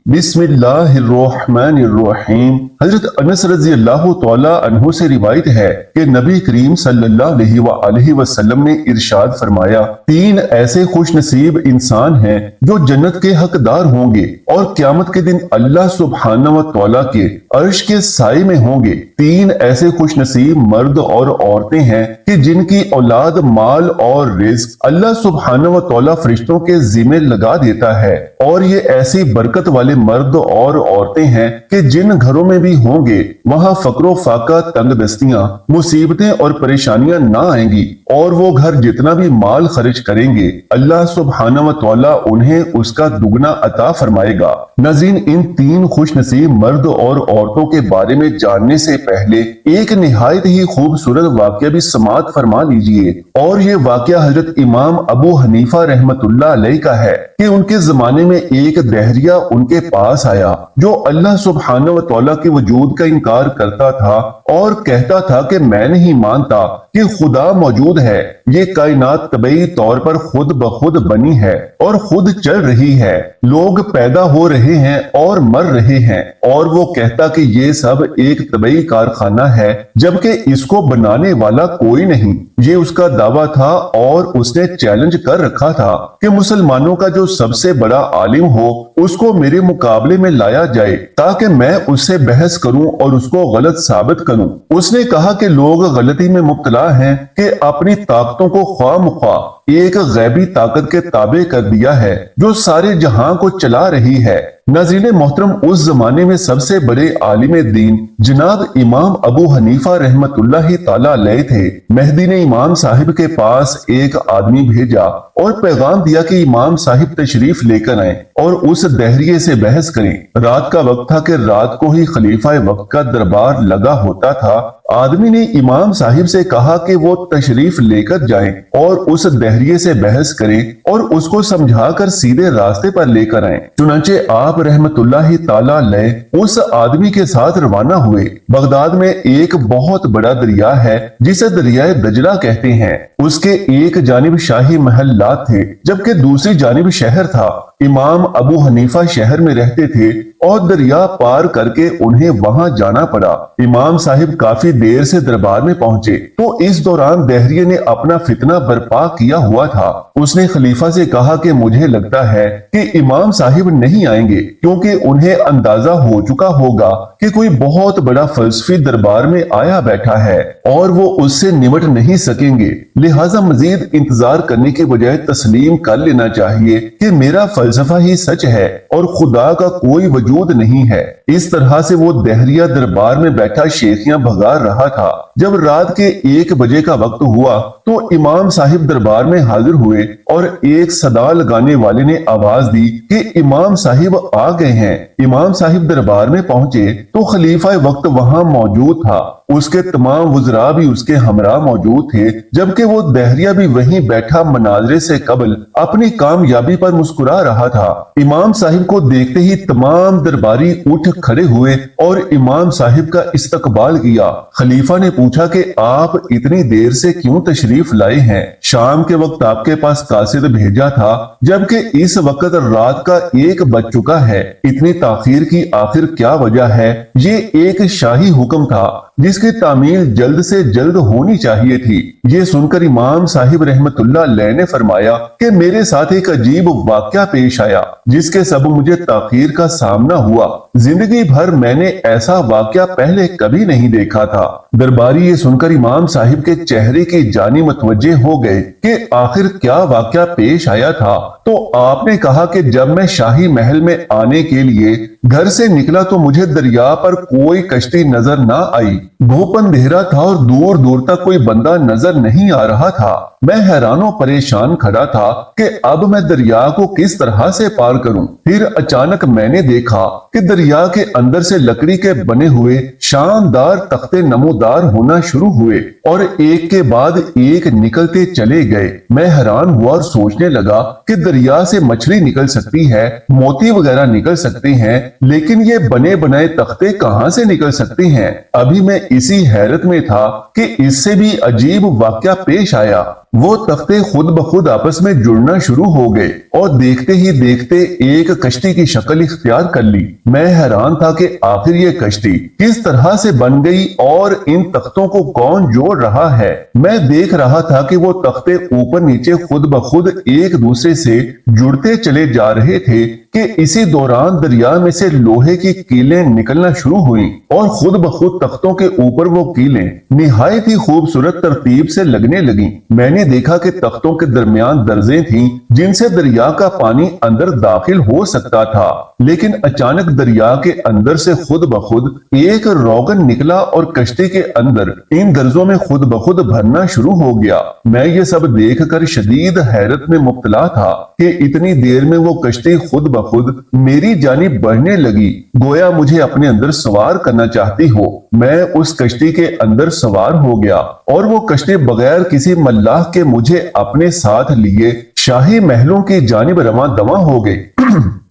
बिस्मिल्लाहिर्रहमानिर्रहीम। हजरत अनस रजी अल्लाह तआला अन्हु से रिवायत है कि नबी करीम सल्लल्लाहु अलैहि वसल्लम ने इरशाद फरमाया, तीन ऐसे खुश नसीब इंसान हैं जो जन्नत के हकदार होंगे और क़यामत के दिन अल्लाह सुब्हानहू व तआला के अर्श के साए में होंगे। तीन ऐसे खुश नसीब मर्द और औरतें हैं कि जिनकी औलाद, माल और रिज़्क अल्लाह सुब्हानहू व तआला फरिश्तों के जिम्मे लगा देता है। और ये ऐसी बरकत वाले मर्द और औरतें हैं कि जिन घरों में भी होंगे वहाँ फक्रो फाका, तंगदस्तियां, मुसीबतें और परेशानियां ना आएंगी। और वो घर जितना भी माल खर्च करेंगे अल्लाह सुब्हानहू व तआला उन्हें उसका दुगना अता फरमाएगा। नाज़रीन, इन तीन खुश नसीब मर्द और औरतों के बारे में जानने से पहले एक निहायत ही खूबसूरत वाक़या भी समाअत फरमा लीजिए। और ये वाक़या हजरत इमाम अबू हनीफा रहमतुल्लाह अलैह का है कि उनके जमाने में एक दहरिया उनके पास आया जो अल्लाह सुब्हानहू व तआला के वजूद का इनकार करता था और कहता था कि मैं नहीं मानता कि खुदा मौजूद है। ये कायनात तबई तौर पर खुद ब खुद बनी है और खुद चल रही है। लोग पैदा हो रहे हैं और मर रहे हैं। और वो कहता कि ये सब एक तबई कारखाना है जबकि इसको बनाने वाला कोई नहीं। ये उसका दावा था और उसने चैलेंज कर रखा था कि मुसलमानों का जो सबसे बड़ा आलिम हो उसको मेरे मुकाबले में लाया जाए ताकि मैं उससे बहस करूं और उसको गलत साबित करूं। उसने कहा कि लोग गलती में मुब्तला हैं कि अपनी ताकतों को ख्वामख्वा एक गैबी ताकत के ताबे कर दिया है जो सारे जहां को चला रही है। नाज़रीन मोहतरम, उस जमाने में सबसे बड़े आलिम दीन जनाब इमाम अबू हनीफा रहमतुल्लाहि ताला अलैह थे। मेहदी ने इमाम साहिब के पास एक आदमी भेजा और पैगाम दिया कि इमाम साहिब तशरीफ लेकर आए और उस दहरिये से बहस करें। रात का वक्त था कि रात को ही खलीफा वक्त का दरबार लगा होता था। आदमी ने इमाम साहिब से कहा कि वो तशरीफ लेकर जाएं और उस दहरिये से बहस करें और उसको समझाकर सीधे रास्ते पर लेकर आएं। चुनांचे आप रहमतुल्लाहि ताला अलैह उस आदमी के साथ रवाना हुए। बगदाद में एक बहुत बड़ा दरिया है जिसे दरियाए दजला कहते हैं। उसके एक जानिब शाही महल्लात थे जबकि दूसरी जानिब शहर था। इमाम अबू हनीफा शहर में रहते थे और दरिया पार करके उन्हें वहां जाना पड़ा। इमाम साहिब काफी देर से दरबार में पहुंचे तो इस दौरान दहरिये ने अपना फितना बर्पा किया हुआ था। उसने खलीफा से कहा कि मुझे लगता है कि इमाम साहिब नहीं आएंगे क्योंकि उन्हें अंदाजा हो चुका होगा कि कोई बहुत बड़ा फलसफी दरबार में आया बैठा है और वो उससे निमट नहीं सकेंगे। लिहाजा मजीद इंतजार करने के बजाय तस्लीम कर लेना चाहिए कि मेरा फलसफा ही सच है और खुदा का कोई वजूद नहीं है। इस तरह से वो दहरिया दरबार में बैठा शेखियां भगा रहा था। जब रात के 1 बजे का वक्त हुआ तो इमाम साहिब दरबार में हाजिर हुए और एक सदा लगाने वाले ने आवाज दी कि इमाम साहिब आ गए हैं। इमाम साहिब दरबार में पहुंचे तो खलीफा वक्त वहां मौजूद था। उसके तमाम वज़रा भी उसके हमरा मौजूद थे जबकि वो दहरिया भी वहीं बैठा मनाजरे से कबल अपनी कामयाबी पर मुस्कुरा रहा था। इमाम साहिब को देखते ही तमाम दरबारी उठ खड़े हुए और इमाम साहिब का इस्तकबाल किया। खलीफा ने पूछा कि आप इतनी देर से क्यों तशरीफ लाए हैं? शाम के वक्त आपके पास कासिद भेजा था जबकि इस वक्त रात का 1 बज चुका है। इतनी ताखीर की आखिर क्या वजह है? ये एक शाही हुक्म था जिसकी तामील जल्द से जल्द होनी चाहिए थी। ये सुनकर इमाम साहिब रहमतुल्लाह अलैह ने फरमाया कि मेरे साथ एक अजीब वाक़या पेश आया जिसके सब मुझे ताखीर का सामना हुआ। जिंदगी भर मैंने ऐसा वाक़या पहले कभी नहीं देखा था। दरबारी ये सुनकर इमाम साहिब के चेहरे की जानी मतवज्जे हो गए कि आखिर क्या वाक़या पेश आया था। तो आपने कहा कि जब मैं शाही महल में आने के लिए घर से निकला तो मुझे दरिया पर कोई कश्ती नजर ना आई। घोप अंधेरा था और दूर दूर तक कोई बंदा नजर नहीं आ रहा था। मैं हैरानों परेशान खड़ा था कि अब मैं दरिया को किस तरह से पार करूं। फिर अचानक मैंने देखा कि दरिया के अंदर से लकड़ी के बने हुए शानदार तख्ते नमोदार होना शुरू हुए और एक के बाद एक निकलते चले गए। मैं हैरान हुआ और सोचने लगा कि दरिया से मछली निकल सकती है, मोती वगैरह निकल सकते हैं, लेकिन ये बने बनाए तख्ते कहां से निकल सकते हैं। अभी मैं इसी हैरत में था कि इससे भी अजीब वाक़या पेश आया। وہ تختے خود بخود آپس میں جڑنا شروع ہو گئے اور دیکھتے ہی دیکھتے ایک کشتی کی شکل اختیار کر لی۔ میں حیران تھا کہ آخر یہ کشتی کس طرح سے بن گئی اور ان تختوں کو کون جوڑ رہا ہے۔ میں دیکھ رہا تھا کہ وہ تختے اوپر نیچے خود بخود ایک دوسرے سے جڑتے چلے جا رہے تھے کہ اسی دوران دریا میں سے لوہے کی کیلیں نکلنا شروع ہوئیں اور خود بخود تختوں کے اوپر وہ کیلیں نہایت ہی خوبصورت ترتیب سے لگنے لگیں۔ میں نے دیکھا کہ تختوں کے درمیان درزیں تھیں جن سے دریا کا پانی اندر داخل ہو سکتا تھا، لیکن اچانک دریا کے اندر سے خود بخود ایک روغن نکلا اور کشتی کے اندر ان درزوں میں خود بخود بھرنا شروع ہو گیا۔ میں یہ سب دیکھ کر شدید حیرت میں مبتلا تھا کہ اتنی دیر میں وہ کشتی خود بخود میری جانب بڑھنے لگی، گویا مجھے اپنے اندر سوار کرنا چاہتی ہو۔ میں اس کشتی کے اندر سوار ہو گیا اور وہ کشتی بغیر کسی ملاح کے مجھے اپنے ساتھ لیے شاہی محلوں کی جانب رواں دواں ہو گئی۔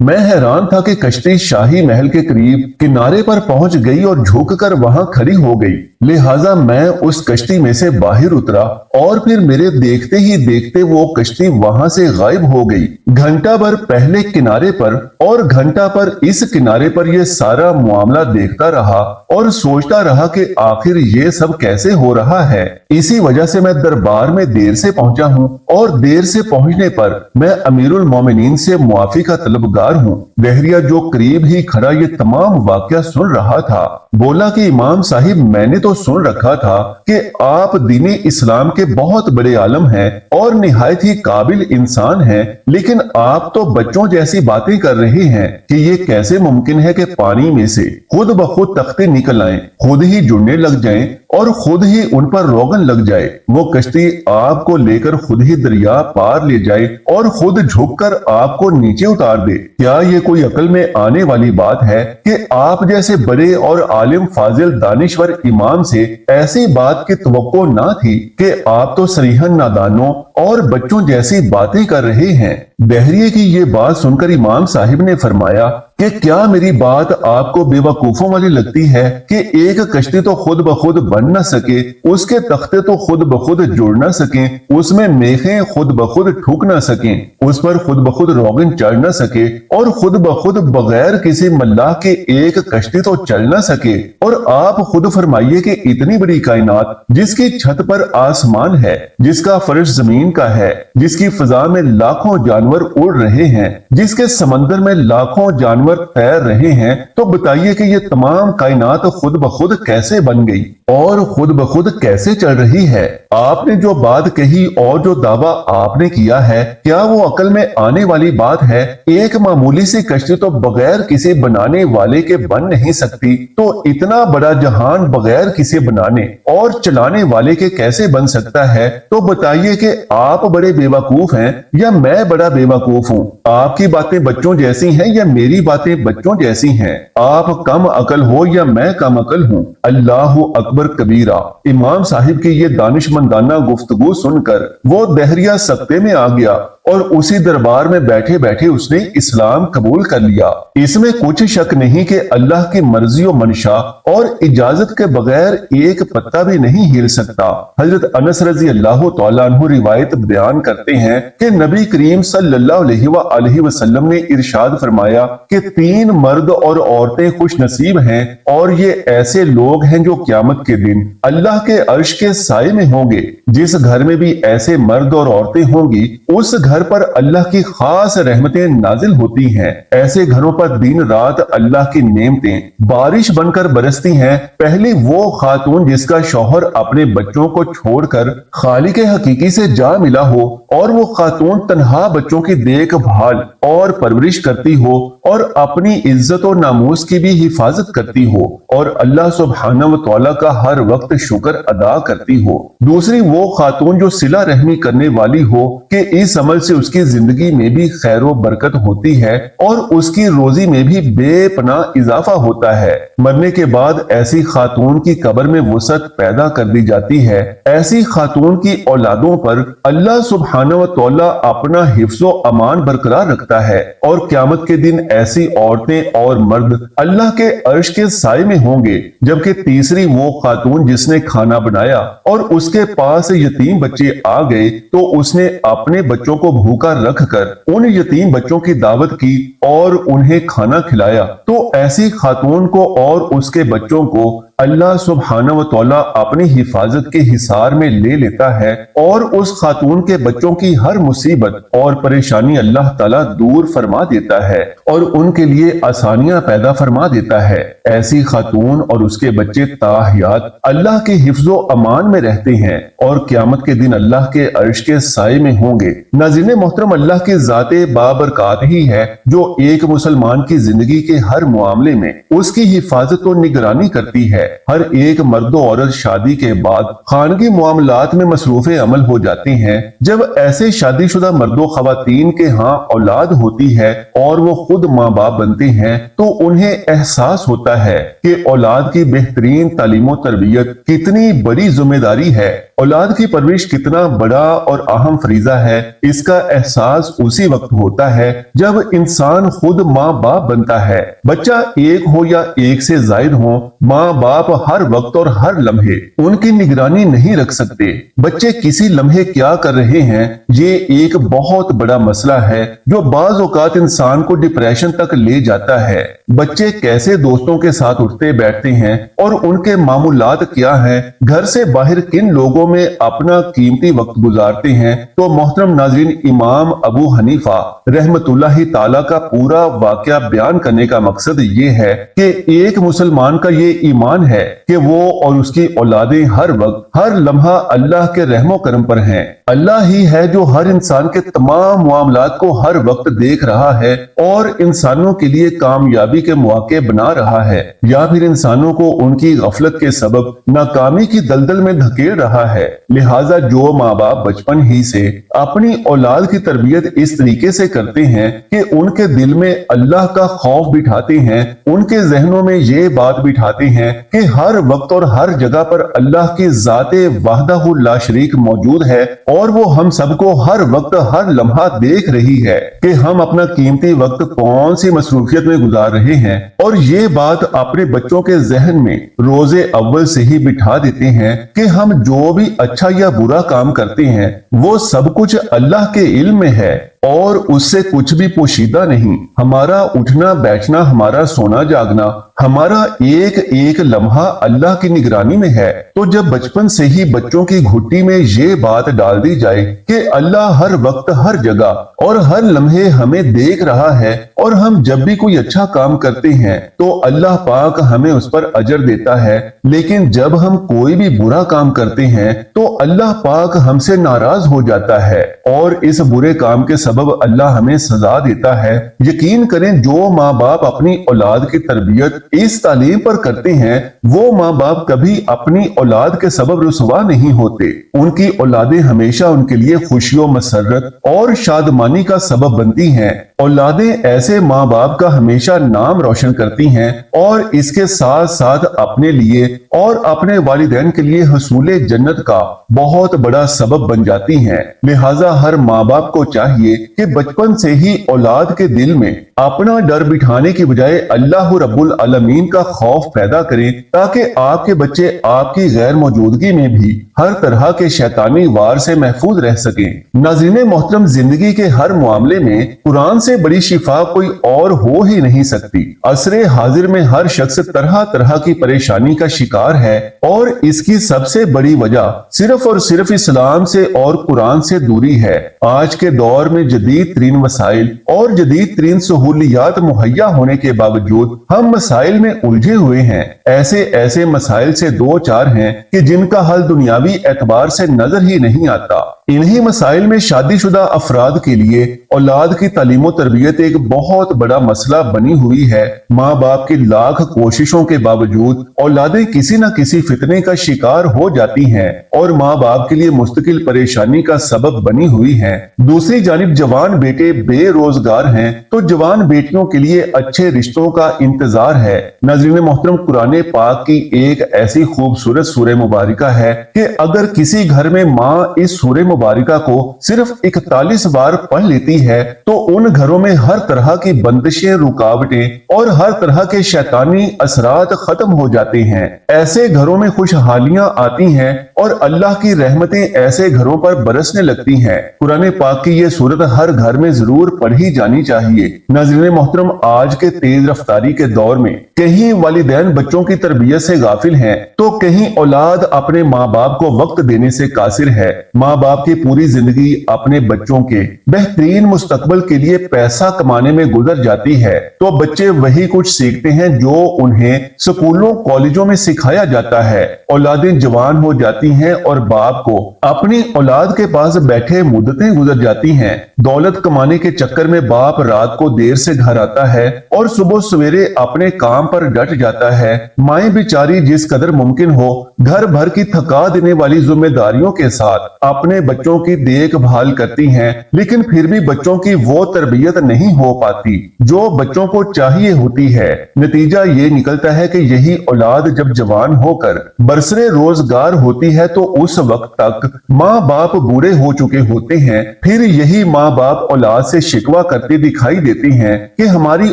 میں حیران تھا کہ کشتی شاہی محل کے قریب کنارے پر پہنچ گئی اور جھک کر وہاں کھڑی ہو گئی، لہٰذا میں اس کشتی میں سے باہر اترا اور پھر میرے دیکھتے ہی دیکھتے وہ کشتی وہاں سے غائب ہو گئی۔ گھنٹہ بھر پہلے کنارے پر اور گھنٹہ پر اس کنارے پر یہ سارا معاملہ دیکھتا رہا اور سوچتا رہا کہ آخر یہ سب کیسے ہو رہا ہے۔ اسی وجہ سے میں دربار میں دیر سے پہنچا ہوں اور دیر سے پہنچنے پر میں امیر المومنین سے معافی کا طلبگار ہوں۔ دہریہ جو قریب ہی کھڑا یہ تمام واقعہ سن رہا تھا بولا کہ امام صاحب میں نے تو سن رکھا تھا کہ آپ دین اسلام کے بہت بڑے عالم ہیں اور نہایت ہی قابل انسان ہیں، لیکن آپ تو بچوں جیسی باتیں کر رہے ہیں کہ یہ کیسے ممکن ہے کہ پانی میں سے خود بخود تختے نکل آئیں، خود ہی جڑنے لگ جائیں اور خود ہی ان پر روغن لگ جائے، وہ کشتی آپ کو لے کر خود ہی دریا پار لے جائے اور خود جھک کر آپ کو نیچے اتار دے۔ کیا یہ کوئی عقل میں آنے والی بات ہے کہ آپ جیسے بڑے اور عالم فاضل دانشور امام سے ایسی بات کی توقع نہ تھی کہ آپ تو صریحاً نادانوں اور بچوں جیسی باتیں کر رہے ہیں۔ دہریے کی یہ بات سن کر امام صاحب نے فرمایا کہ کیا میری بات آپ کو بے وقوفوں والی لگتی ہے کہ ایک کشتی تو خود بخود بن نہ سکے، اس کے تختے تو خود بخود جڑ نہ سکیں، اس میں میخیں خود بخود ٹھک نہ سکیں، اس پر خود بخود روغن چڑھ نہ سکے اور خود بخود بغیر کسی ملاح کے ایک کشتی تو چل نہ سکے؟ اور آپ خود فرمائیے کہ اتنی بڑی کائنات جس کی چھت پر آسمان ہے، جس کا فرش زمین کا ہے، جس کی فضا میں لاکھوں جانور اڑ رہے ہیں، جس کے سمندر میں لاکھوں جانور تیر رہے ہیں، تو بتائیے کہ یہ تمام کائنات خود بخود کیسے بن گئی اور خود بخود کیسے چل رہی ہے؟ آپ نے جو بات کہی اور جو دعویٰ آپ نے کیا ہے، کیا وہ عقل میں آنے والی بات ہے؟ ایک معمولی سی کشتی تو بغیر کسی بنانے والے کے بن نہیں سکتی، تو اتنا بڑا جہان بغیر کسی بنانے اور چلانے والے کے کیسے بن سکتا ہے؟ تو بتائیے کہ آپ بڑے بے وقوف ہیں یا میں بڑا بے وقوف ہوں؟ آپ کی باتیں بچوں جیسی ہیں یا میری باتیں بچوں جیسی ہیں؟ آپ کم عقل ہو یا میں کم عقل ہوں؟ اللہ اکبر کبیرہ۔ امام صاحب کی یہ دانش مندانہ گفتگو سن کر وہ دہریہ سکتے میں آ گیا اور اسی دربار میں بیٹھے بیٹھے اس نے اسلام قبول کر لیا۔ اس میں کچھ شک نہیں کہ اللہ کی مرضی و منشا اور اجازت کے بغیر ایک پتہ بھی نہیں ہل سکتا۔ حضرت انس رضی اللہ تعالیٰ عنہ روایت بیان کرتے ہیں کہ نبی کریم صلی اللہ علیہ وآلہ وسلم نے ارشاد فرمایا کہ 3 مرد اور عورتیں خوش نصیب ہیں، اور یہ ایسے لوگ ہیں جو قیامت کے دن اللہ کے عرش کے سائے میں ہوں گے۔ جس گھر میں بھی ایسے مرد اور عورتیں ہوں گی اس گھر پر اللہ کی خاص رحمتیں نازل ہوتی ہیں۔ ایسے گھروں پر دن رات اللہ کی نعمتیں بارش بن کر برستی ہیں۔ پہلی وہ خاتون جس کا شوہر اپنے بچوں کو چھوڑ کر خالق حقیقی سے جا ملا ہو، اور وہ خاتون تنہا بچوں کی دیکھ بھال اور پرورش کرتی ہو اور اپنی عزت و ناموس کی بھی حفاظت کرتی ہو اور اللہ سبحانہ و تعالیٰ کا ہر وقت شکر ادا کرتی ہو۔ دوسری وہ خاتون جو صلہ رحمی کرنے والی ہو کہ اس عمل سے उसकी जिंदगी में भी खैर बरकत होती है और उसकी रोजी में भी बेपनाह इजाफा होता है। मरने के बाद ऐसी खातून की कब्र में वसअत पैदा कर दी जाती है। ऐसी खातून की औलादों पर अल्लाह सुब्हानहू व तआला अपना हिफ्ज़ो अमान बरकरार रखता है और क़यामत के दिन ऐसी औरतें और मर्द अल्लाह के अर्श के साए में होंगे। जबकि तीसरी वो खातून जिसने खाना बनाया और उसके पास यतीम बच्चे आ गए तो उसने अपने बच्चों को भूखा रखकर उन यतीम बच्चों की दावत की और उन्हें खाना खिलाया, तो ऐसी खातून को और उसके बच्चों को अल्लाह सुब्हानहू व तआला अपनी हिफाजत के हिसार में ले लेता है और उस खातून के बच्चों की हर मुसीबत और परेशानी अल्लाह ताला दूर फरमा देता है और उनके लिए आसानियां पैदा फरमा देता है। ऐसी खातून और उसके बच्चे ताहियात अल्लाह के हिफ्ज़ो अमान में रहते हैं और क़यामत के दिन अल्लाह के अर्श के साए में होंगे। नाज़रीन मोहतरम, अल्लाह की ज़ाते बाबरकात ही है जो एक मुसलमान की जिंदगी के हर मामले में उसकी हिफाजत और निगरानी करती है। हर एक मर्द औरत शादी के बाद खानगी मामलात में मसरूफ अमल हो जाते हैं। जब ऐसे शादीशुदा मर्दों खवातीन के यहाँ औलाद होती है और वो खुद माँ बाप बनते हैं तो उन्हें एहसास होता है कि औलाद की बेहतरीन तालीम और तरबियत कितनी बड़ी जिम्मेदारी है। औलाद की परवरिश कितना बड़ा और अहम फरीजा है, इसका एहसास उसी वक्त होता है जब इंसान खुद माँ बाप बनता है। बच्चा एक हो या एक से जायद हो, माँ बाप हर वक्त और हर लम्हे उनकी निगरानी नहीं रख सकते। बच्चे किसी लम्हे क्या कर रहे हैं ये एक बहुत बड़ा मसला है जो बाज़ औक़ात इंसान को डिप्रेशन तक ले जाता है। बच्चे कैसे दोस्तों के साथ उठते बैठते हैं और उनके मामूलात क्या हैं, घर से बाहर किन लोगों में अपना कीमती वक्त गुजारते हैं, तो मोहतरम नाज़रीन इमाम अबू हनीफा रहमतुल्लाहि ताला का पूरा वाकया बयान करने का मकसद ये है कि एक मुसलमान का ये ईमान है कि वो और उसकी औलादें हर वक्त हर लम्हा अल्लाह के रहमो करम पर हैं। अल्लाह ही है जो हर इंसान के तमाम मामलात को हर वक्त देख रहा है और इंसानों के लिए कामयाबी के मौके बना रहा है या फिर इंसानों को उनकी गफलत के सबब नाकामी की दलदल में धकेल रहा है। लिहाजा जो माँ बाप बचपन ही से अपनी औलाद की तरबियत इस तरीके से करते हैं कि उनके दिल में अल्लाह का खौफ बिठाते हैं, उनके जहनों में ये बात बिठाते हैं कि हर वक्त और हर जगह पर अल्लाह की ज़ाते वाहदहु ला शरीक मौजूद है और वो हम सबको हर वक्त हर लम्हा देख रही है कि हम अपना कीमती वक्त कौन सी मसरूफियत में गुजार रहे हैं, और ये बात अपने बच्चों के जहन में रोजे अव्वल से ही बिठा देते हैं कि हम जो भी अच्छा या बुरा काम करते हैं वो सब कुछ अल्लाह के इल्म में है और उससे कुछ भी पोशीदा नहीं। हमारा उठना बैठना, हमारा सोना जागना, हमारा एक एक लम्हा अल्लाह की निगरानी में है। तो जब बचपन से ही बच्चों की घुट्टी में ये बात डाल दी जाए कि अल्लाह हर वक्त हर जगह और हर लम्हे हमें देख रहा है और हम जब भी कोई अच्छा काम करते हैं तो अल्लाह पाक हमें उस पर अजर देता है, लेकिन जब हम कोई भी बुरा काम करते हैं तो अल्लाह पाक हमसे नाराज हो जाता है और इस बुरे काम के सबब अल्लाह हमें सजा देता है। यकीन करें जो माँ बाप अपनी औलाद की तरबियत इस तालीम पर करते हैं वो माँ बाप कभी अपनी औलाद के सबब रुसवा नहीं होते। उनकी औलादें हमेशा उनके लिए खुशियों, मसरत और शादमानी का सबब बनती हैं। औलादें ऐसे माँ बाप का हमेशा नाम रोशन करती हैं और इसके साथ साथ अपने लिए और अपने वालिदैन के लिए हसूले जन्नत का बहुत बड़ा सबब बन जाती हैं। लिहाजा हर माँ बाप को चाहिए कि बचपन से ही औलाद के दिल में अपना डर बिठाने की बजाय अल्लाह रब्बुल आलमीन का खौफ पैदा करें ताकि आपके बच्चे आपकी गैर मौजूदगी में भी हर तरह के शैतानी वार से महफूज रह सकें। नाज़रीन मोहतरम, जिंदगी के हर मामले में कुरान से बड़ी शिफा कोई और हो ही नहीं सकती। असरे हाजिर में हर शख्स तरह तरह की परेशानी का शिकार है और इसकी सबसे बड़ी वजह सिर्फ और सिर्फ इस्लाम से और कुरान से दूरी है। आज के दौर में जदीद तरीन वसाइल और जदीद तरीन सहूलियात मुहैया होने के बावजूद हम मसाइल में उलझे हुए हैं। ऐसे ऐसे मसाइल से दो चार हैं कि जिनका हल दुनियावी एतबार से नजर ही नहीं आता। इन्हीं मसाइल में शादीशुदा अफराद के लिए औलाद की तालीम तरबियत एक बहुत बड़ा मसला बनी हुई है। माँ बाप की लाख कोशिशों के बावजूद औलादें किसी न किसी फितने का शिकार हो जाती हैं और माँ बाप के लिए मुस्तकिल परेशानी का सबब बनी हुई हैं। दूसरी जानिब जवान बेटे बेरोजगार हैं तो जवान बेटियों के लिए अच्छे रिश्तों का इंतजार है। नाज़रीन मोहतरम, कुरान पाक की एक ऐसी खूबसूरत सूरह मुबारका है कि अगर किसी घर में माँ इस सूरह मुबारका को सिर्फ 41 बार पढ़ लेती है तो उन घरों में हर तरह की बंदिशें, रुकावटें और हर तरह के शैतानी असरात खत्म हो जाते हैं। ऐसे घरों में खुशहालियां आती हैं और अल्लाह की रहमतें ऐसे घरों पर बरसने लगती हैं। कुरान पाक की ये सूरत हर घर में जरूर पढ़ी जानी चाहिए। नाज़रीन मोहतरम, आज के तेज रफ्तारी के दौर में कहीं वालिदैन बच्चों की तरबियत से गाफिल हैं तो कहीं औलाद अपने माँ बाप को वक्त देने से कासिर है। माँ बाप की पूरी जिंदगी अपने बच्चों के बेहतरीन मुस्तकबल के लिए पैसा कमाने में गुजर जाती है तो बच्चे वही कुछ सीखते हैं जो उन्हें स्कूलों कॉलेजों में सिखाया जाता है। औलादें जवान हो जाती हैं और बाप को अपनी औलाद के पास बैठे मुद्दतें गुजर जाती हैं। दौलत कमाने के चक्कर में बाप रात को देर से घर आता है और सुबह सवेरे अपने काम पर डट जाता है। माएं बेचारी जिस कदर मुमकिन हो घर भर की थका देने वाली जिम्मेदारियों के साथ अपने बच्चों की देखभाल करती हैं, लेकिन फिर भी बच्चों की वो तरबियत नहीं हो पाती जो बच्चों को चाहिए होती है। नतीजा ये निकलता है कि यही औलाद जब जवान होकर बरसरे रोजगार होती है तो उस वक्त तक माँ बाप बूढ़े हो चुके होते हैं। फिर यही माँ बाप औलाद से शिकवा करती दिखाई देती हैं कि हमारी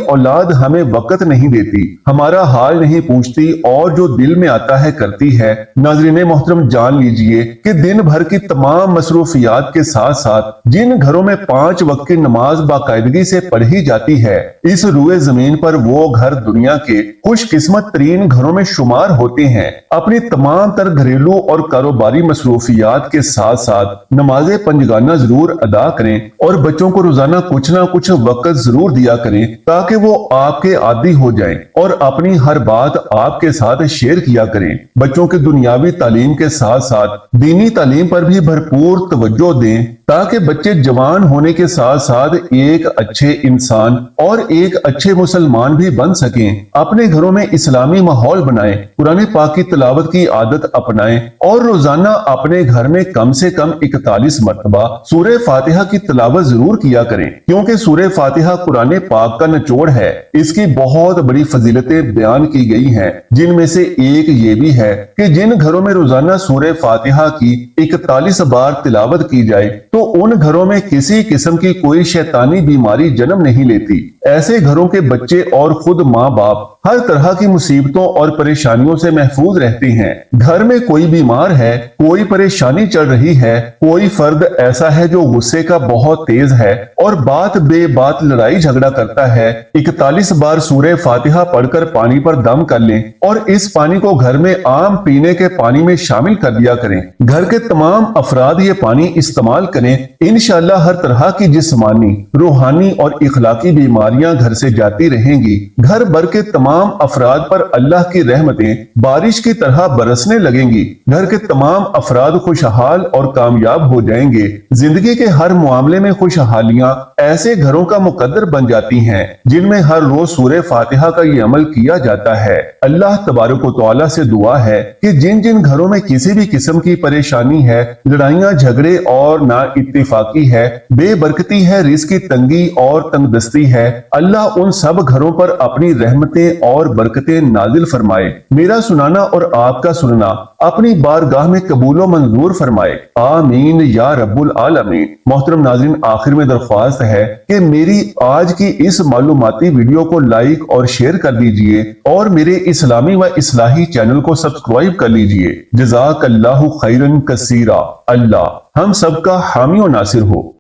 औलाद हमें वक्त नहीं देती, हमारा हाल नहीं पूछती और जो दिल में आता है करती है। नाज़रीन मोहतरम, जान लीजिए कि दिन भर की तमाम मसरूफियात के साथ साथ जिन घरों में 5 वक्त की नमाज बाकायदगी से पढ़ी जाती है, इस रुए जमीन पर वो घर दुनिया के खुशकिस्मत तरीन घरों में शुमार होते हैं। अपनी तमाम तर घरेलू और कारोबारी मसरूफियात के साथ साथ नमाज पंजगाना जरूर अदा करें और बच्चों को रोजाना कुछ ना कुछ वक्त जरूर दिया करें ताकि वो आपके आदी हो जाएं और अपनी हर बात आपके साथ शेयर किया करें। बच्चों की दुनियावी तालीम के साथ साथ दीनी तालीम पर भी भरपूर तवज्जो दें ताकि बच्चे जवान होने के साथ साथ एक अच्छे इंसान और एक अच्छे मुसलमान भी बन सकें। अपने घरों में इस्लामी माहौल बनाएं, कुरान पाक की तिलावत की आदत अपनाएं और रोजाना अपने घर में कम से कम 41 मरतबा सूरह फातिहा की तिलावत जरूर किया करें, क्योंकि सूरह फातिहा कुरान पाक का निचोड़ है। इसकी बहुत बड़ी फजीलतें बयान की गई हैं, जिनमें से एक ये भी है कि जिन घरों में रोजाना सूरह फातिहा की 41 बार तिलावत की जाए तो उन घरों में किसी किस्म की कोई शैतानी बीमारी जन्म नहीं लेती। ऐसे घरों के बच्चे और खुद माँ बाप हर तरह की मुसीबतों और परेशानियों से महफूज रहते हैं। घर में कोई बीमार है, कोई परेशानी चल रही है, कोई फर्द ऐसा है जो गुस्से का बहुत तेज है और बात बेबात लड़ाई झगड़ा करता है, 41 बार सूरह फातिहा पढ़कर पानी पर दम कर लें और इस पानी को घर में आम पीने के पानी में शामिल कर दिया करें। घर के तमाम अफराद ये पानी इस्तेमाल करें, इंशाअल्लाह हर तरह की जिस्मानी, रूहानी और इखलाकी बीमारियां घर से जाती रहेंगी। घर भर के तमाम अफराद पर अल्लाह की रहमतें बारिश की तरह बरसने लगेंगी। घर के तमाम अफराद खुशहाल और कामयाब हो जाएंगे। जिंदगी के हर मामले में खुशहालियां ऐसे घरों का मुकद्दर बन जाती हैं जिनमें हर रोज सूरह फातिहा का ये अमल किया जाता है। अल्लाह तबारक व तआला से दुआ है कि जिन जिन घरों में किसी भी किस्म की परेशानी है, लड़ाइयां झगड़े और ना इत्तेफाकी है, बेबरकती है, रिज़्क की तंगी और तंगदस्ती है, अल्लाह उन सब घरों पर अपनी रहमतें और बरकतें नाजिल फरमाए। मेरा सुनाना और आपका सुनना अपनी बारगाह में कबूलो मंजूर फरमाए। आमीन या रब्बुल आलमीन। मोहतरम नाज़रीन, आखिर में दरख्वास्त है कि मेरी आज की इस मालूमाती वीडियो को लाइक और शेयर कर दीजिए और मेरे इस्लामी व इस्लाही चैनल को सब्सक्राइब कर लीजिए। जज़ाकल्लाहु खैरन कसीरा। अल्लाह हम सबका हामी और नासिर हो।